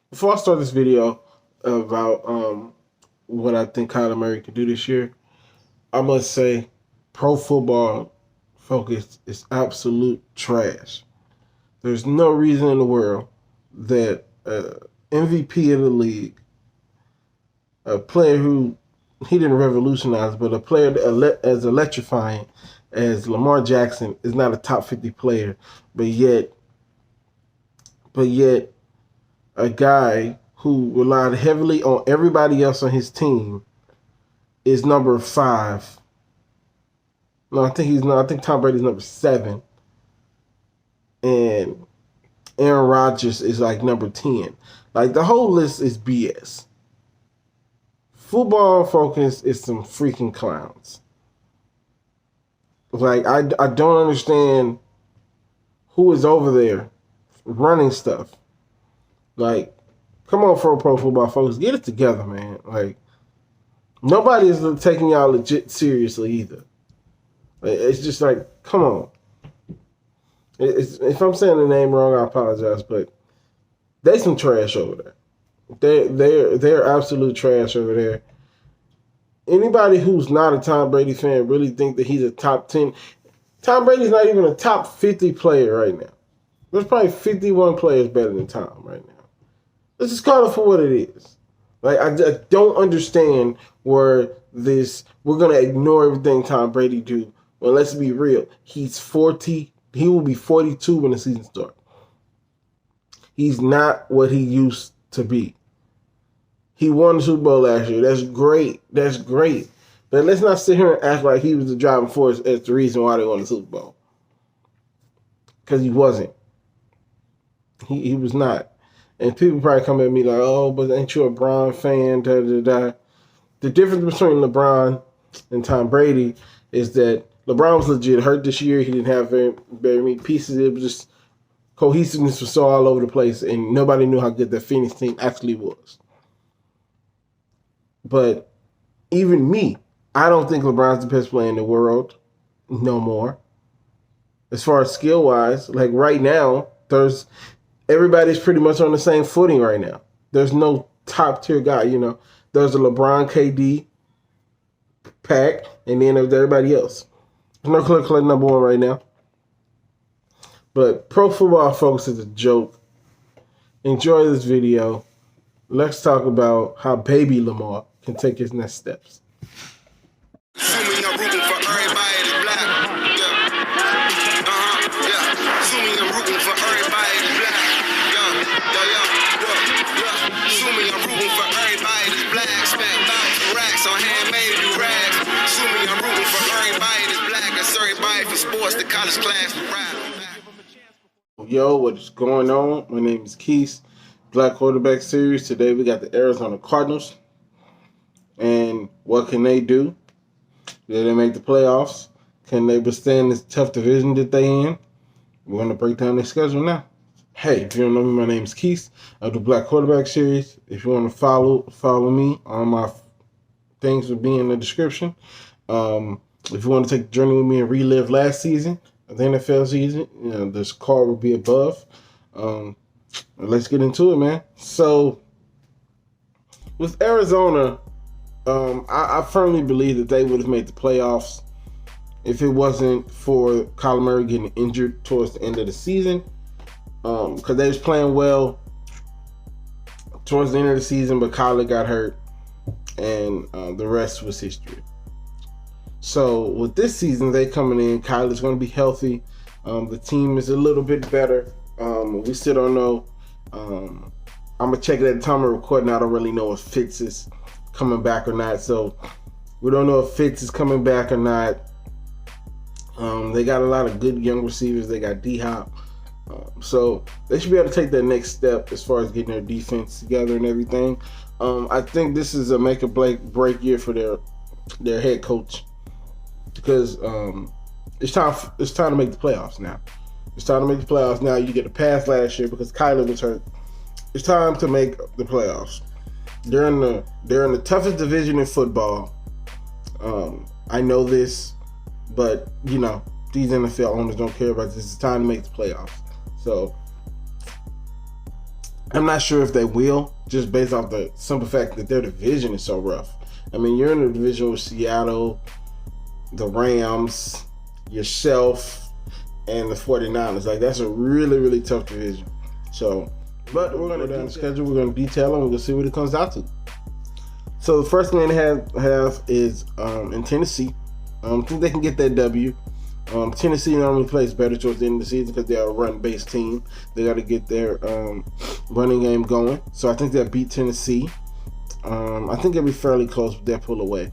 Before I start this video about what I think Kyler Murray can do this year, I must say pro football focus is absolute trash. There's no reason in the world that MVP of the league, a player who he didn't revolutionize, but a player as electrifying as Lamar Jackson is not a top 50 player, but yet a guy who relied heavily on everybody else on his team is number 5. No, I think he's not. I think Tom Brady's number 7, and Aaron Rodgers is like number 10. Like the whole list is BS. Football focus is some freaking clowns. Like I don't understand who is over there running stuff. Like, come on, for pro football folks, get it together, man. Like, nobody is taking y'all legit seriously either. It's just like, come on. If I'm saying the name wrong, I apologize, but they some trash over there. They're absolute trash over there. Anybody who's not a Tom Brady fan really think that he's a top 10. Tom Brady's not even a top 50 player right now. There's probably 51 players better than Tom right now. Let's just call it for what it is. Like I don't understand where we're gonna ignore everything Tom Brady do. Well, let's be real. He's 40. He will be 42 when the season starts. He's not what he used to be. He won the Super Bowl last year. That's great. But let's not sit here and act like he was the driving force as the reason why they won the Super Bowl. Because he wasn't. He was not. And people probably come at me like, oh, but ain't you a LeBron fan? Da, da, da. The difference between LeBron and Tom Brady is that LeBron was legit hurt this year. He didn't have very many pieces. It was just cohesiveness was so all over the place, and nobody knew how good that Phoenix team actually was. But even me, I don't think LeBron's the best player in the world no more. As far as skill-wise, like right now, everybody's pretty much on the same footing right now. There's no top-tier guy, There's a LeBron, KD, pack, and then there's everybody else. There's no clear number 1 right now. But pro football focus is a joke. Enjoy this video. Let's talk about how baby Lamar can take his next steps. Assuming I'm rooting for everybody that's black. Assuming I'm rooting for everybody that's black. Assuming I'm rooting for everybody that's black. Spent thousands of racks on handmade new rags. Assuming I'm rooting for everybody that's black. That's everybody from sports to college class to rap. Yo, what is going on? My name is Keith. Black Quarterback Series. Today we got the Arizona Cardinals. And what can they do? Did they make the playoffs? Can they withstand this tough division that they in? We're going to break down their schedule now. Hey, if you don't know me, my name is Keith. I do Black Quarterback Series. If you want to follow me, all my things will be in the description. If you want to take the journey with me and relive last season, the NFL season, this card will be above. Let's get into it, man. So, with Arizona, I firmly believe that they would have made the playoffs if it wasn't for Kyler Murray getting injured towards the end of the season. Because they was playing well towards the end of the season, but Kyler got hurt, and the rest was history. So with this season, they coming in. Kyler's going to be healthy. The team is a little bit better. We still don't know. I'm going to check it at the time of recording. I don't really know if Fitz is coming back or not. So we don't know if Fitz is coming back or not. They got a lot of good young receivers. They got D-Hop. So they should be able to take that next step as far as getting their defense together and everything. I think this is a make or break year for their head coach, because it's time to make the playoffs now. It's time to make the playoffs now. You get a pass last year because Kyler was hurt. It's time to make the playoffs. They're in the toughest division in football. I know this, but these NFL owners don't care about this. It's time to make the playoffs. So I'm not sure if they will, just based off the simple fact that their division is so rough. I mean, you're in a division with Seattle, the Rams, yourself, and the 49ers. Like, that's a really, really tough division. So, but we're going to go down the schedule. We're going to detail them. We're going to see what it comes out to. So the first game they have is in Tennessee. I think they can get that W. Tennessee normally plays better towards the end of the season because they're a run-based team. They got to get their running game going. So I think they'll beat Tennessee. I think they'll be fairly close, but they'll pull away.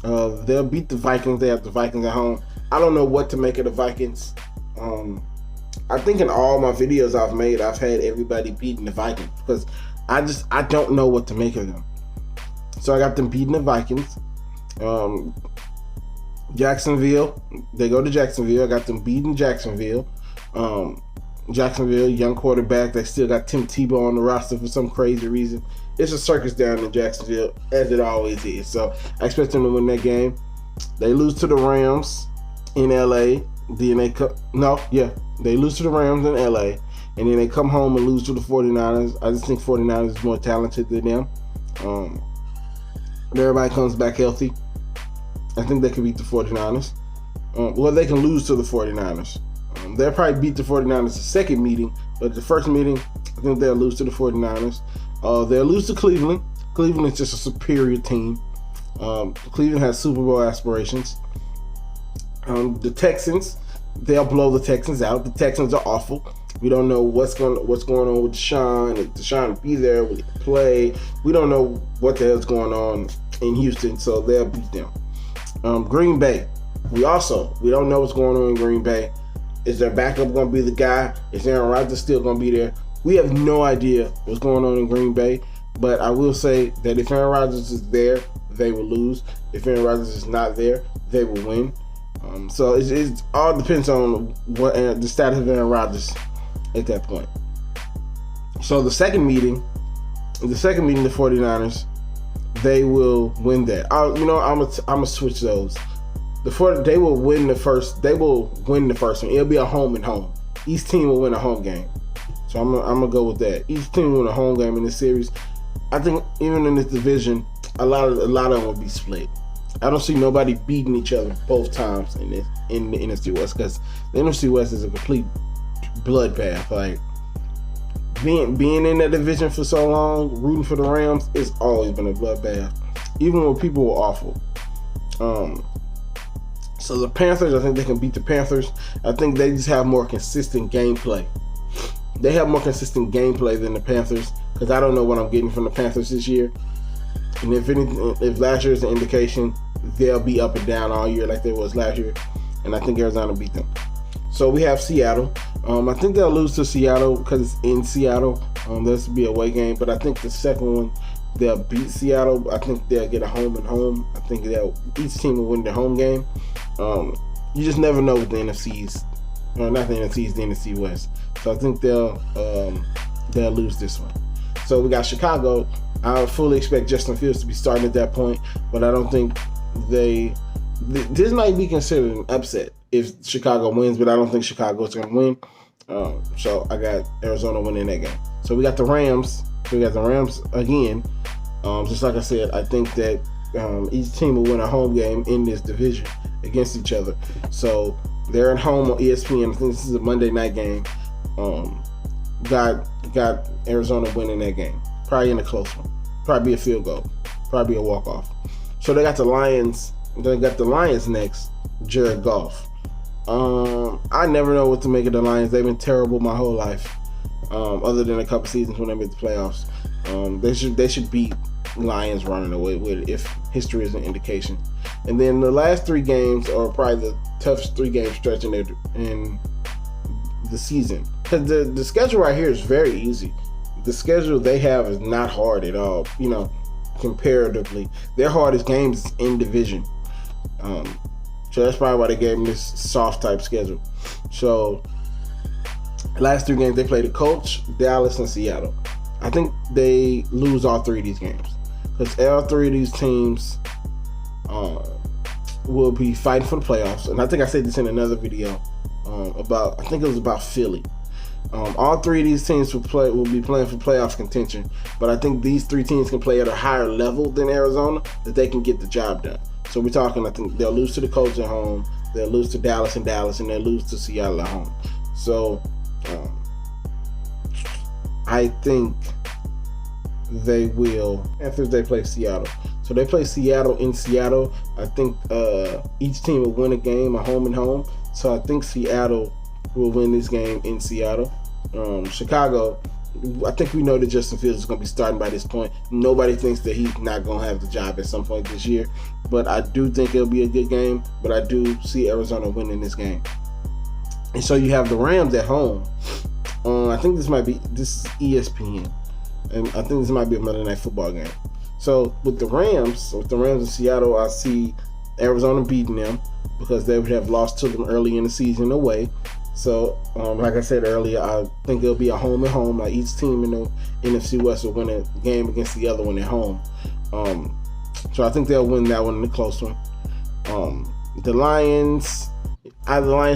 They'll beat the Vikings. They have the Vikings at home. I don't know what to make of the Vikings. I think in all my videos I've made, I've had everybody beating the Vikings because I don't know what to make of them. So I got them beating the Vikings. Jacksonville, they go to Jacksonville. I got them beating Jacksonville. Jacksonville, young quarterback. They still got Tim Tebow on the roster for some crazy reason. It's a circus down in Jacksonville, as it always is. So I expect them to win that game. They lose to the Rams in LA. Then they lose to the Rams in LA. And then they come home and lose to the 49ers. I just think 49ers is more talented than them. Everybody comes back healthy. I think they can beat the 49ers. They can lose to the 49ers. They'll probably beat the 49ers the second meeting, but the first meeting, I think they'll lose to the 49ers. They'll lose to Cleveland. Cleveland is just a superior team. Cleveland has Super Bowl aspirations. The Texans, they'll blow the Texans out. The Texans are awful. We don't know what's going on with Deshaun. If Deshaun will be there, will he play? We don't know what the hell's going on in Houston, so they'll beat them. Green Bay, we don't know what's going on in Green Bay. Is their backup going to be the guy? Is Aaron Rodgers still going to be there? We have no idea what's going on in Green Bay, but I will say that if Aaron Rodgers is there, they will lose. If Aaron Rodgers is not there, they will win. So it all depends on what the status of Aaron Rodgers at that point. So the second meeting, the 49ers, they will win that. I'm gonna switch those. They will win the first. They will win the first one. It'll be a home and home. Each team will win a home game. So I'm gonna go with that. Each team will win a home game in this series. I think even in this division, a lot of them will be split. I don't see nobody beating each other both times in the NFC West because the NFC West is a complete bloodbath. Like being in that division for so long, rooting for the Rams, it's always been a bloodbath. Even when people were awful. So the Panthers, I think they can beat the Panthers. I think they just have more consistent gameplay. They have more consistent gameplay than the Panthers because I don't know what I'm getting from the Panthers this year. And if last year is an indication, they'll be up and down all year like they was last year. And I think Arizona beat them. So we have Seattle. I think they'll lose to Seattle because it's in Seattle. This will be a away game. But I think the second one, they'll beat Seattle. I think they'll get a home and home. I think each team will win their home game. You just never know with the NFCs. Not the NFCs, the NFC West. So I think they'll lose this one. So we got Chicago. I fully expect Justin Fields to be starting at that point, but I don't think this might be considered an upset if Chicago wins, but I don't think Chicago's going to win. So I got Arizona winning that game. So we got the Rams. We got the Rams again. Just like I said, I think that each team will win a home game in this division against each other. So they're at home on ESPN. I think this is a Monday night game. Got Arizona winning that game. Probably in a close one. Probably a field goal. Probably a walk-off. So they got the Lions. They got the Lions next. Jared Goff. I never know what to make of the Lions. They've been terrible my whole life. Other than a couple seasons when they made the playoffs. They should beat Lions running away with it if history is an indication. And then the last three games are probably the toughest 3-game stretch in the season. Because the schedule right here is very easy. The schedule they have is not hard at all, comparatively. Their hardest games is in division. So that's probably why they gave them this soft type schedule. So last 3 games they played the Colts, Dallas, and Seattle. I think they lose all 3 of these games. Because all 3 of these teams will be fighting for the playoffs. And I think I said this in another video I think it was about Philly. All three of these teams will be playing for playoff contention, but I think these three teams can play at a higher level than Arizona, that they can get the job done. So we're talking, I think they'll lose to the Colts at home, they'll lose to Dallas in Dallas, and they'll lose to Seattle at home. So I think they will. After they play Seattle, so they play Seattle in Seattle. I think each team will win a game, a home and home. So I think Seattle will win this game in Seattle. Chicago, I think we know that Justin Fields is going to be starting by this point. Nobody thinks that he's not going to have the job at some point this year, but I do think it'll be a good game. But I do see Arizona winning this game. And so you have the Rams at home. I think this is ESPN, and I think this might be a Monday Night Football game. So with the Rams in Seattle, I see Arizona beating them because they would have lost to them early in the season away. So, like I said earlier, I think it'll be a home and home. Like each team in the NFC West will win a game against the other one at home. So I think they'll win that one in the close one. The Lions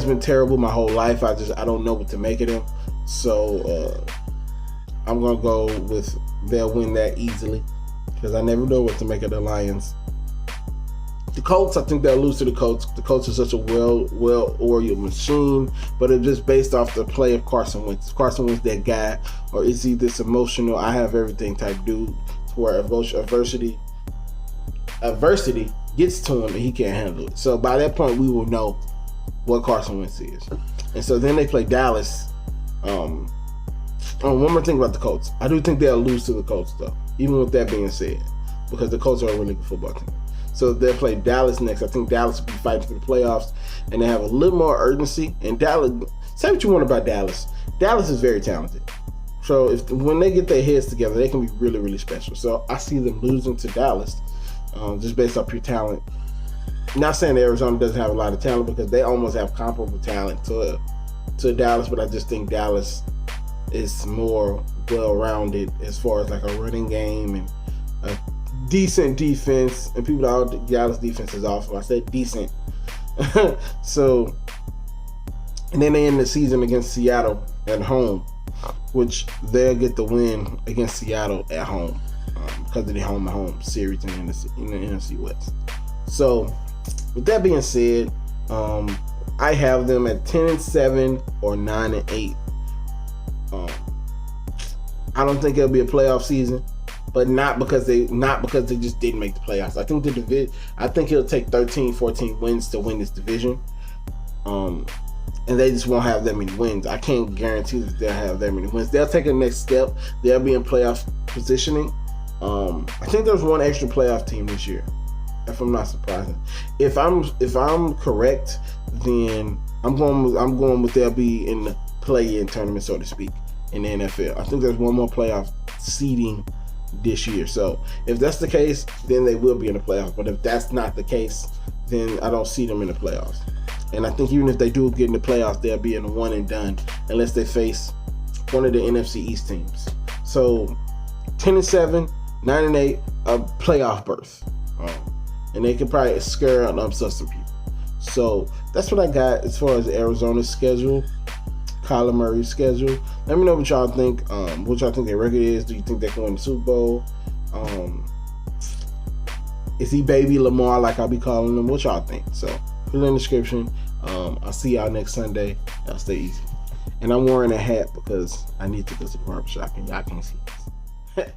been terrible my whole life. I don't know what to make of them. So I'm gonna go with they'll win that easily because I never know what to make of the Lions. The Colts, I think they'll lose to the Colts. The Colts are such a well-oiled machine, but it's just based off the play of Carson Wentz. Is Carson Wentz that guy, or is he this emotional, I have everything type dude where adversity gets to him and he can't handle it? So by that point, we will know what Carson Wentz is. And so then they play Dallas. One more thing about the Colts. I do think they'll lose to the Colts, though, even with that being said, because the Colts are a really good football team. So they'll play Dallas next. I think Dallas will be fighting for the playoffs, and they have a little more urgency. And Dallas, say what you want about Dallas. Dallas is very talented. So when they get their heads together, they can be really, really special. So I see them losing to Dallas just based off pure talent. Not saying that Arizona doesn't have a lot of talent because they almost have comparable talent to Dallas, but I just think Dallas is more well-rounded as far as like a running game and a decent defense. And people thought Dallas defense is awful. I said decent. So, and then they end the season against Seattle at home, which they'll get the win against Seattle at home because of the home-to-home series in the NFC West. So, with that being said, I have them at 10-7 or 9-8. I don't think it'll be a playoff season, but not because they just didn't make the playoffs. I think it'll take 13, 14 wins to win this division. And they just won't have that many wins. I can't guarantee that they'll have that many wins. They'll take a next step. They'll be in playoff positioning. I think there's one extra playoff team this year, if I'm not surprised. If I'm correct, then I'm going with they'll be in the play-in tournament, so to speak, in the NFL. I think there's one more playoff seeding this year. So if that's the case, then they will be in the playoffs. But if that's not the case, then I don't see them in the playoffs. And I think even if they do get in the playoffs, they'll be in a one and done unless they face one of the NFC East teams. So 10-7, 9-8, a playoff berth. And they can probably scare and upset some people. So that's what I got as far as Arizona's schedule, Kyler Murray's schedule. Let me know what y'all think. What y'all think their record is. Do you think they can win the Super Bowl? Is he baby Lamar like I'll be calling him? What y'all think? So put it in the description. I'll see y'all next Sunday. Y'all stay easy. And I'm wearing a hat because I need to go to the barbershop and y'all can't see this.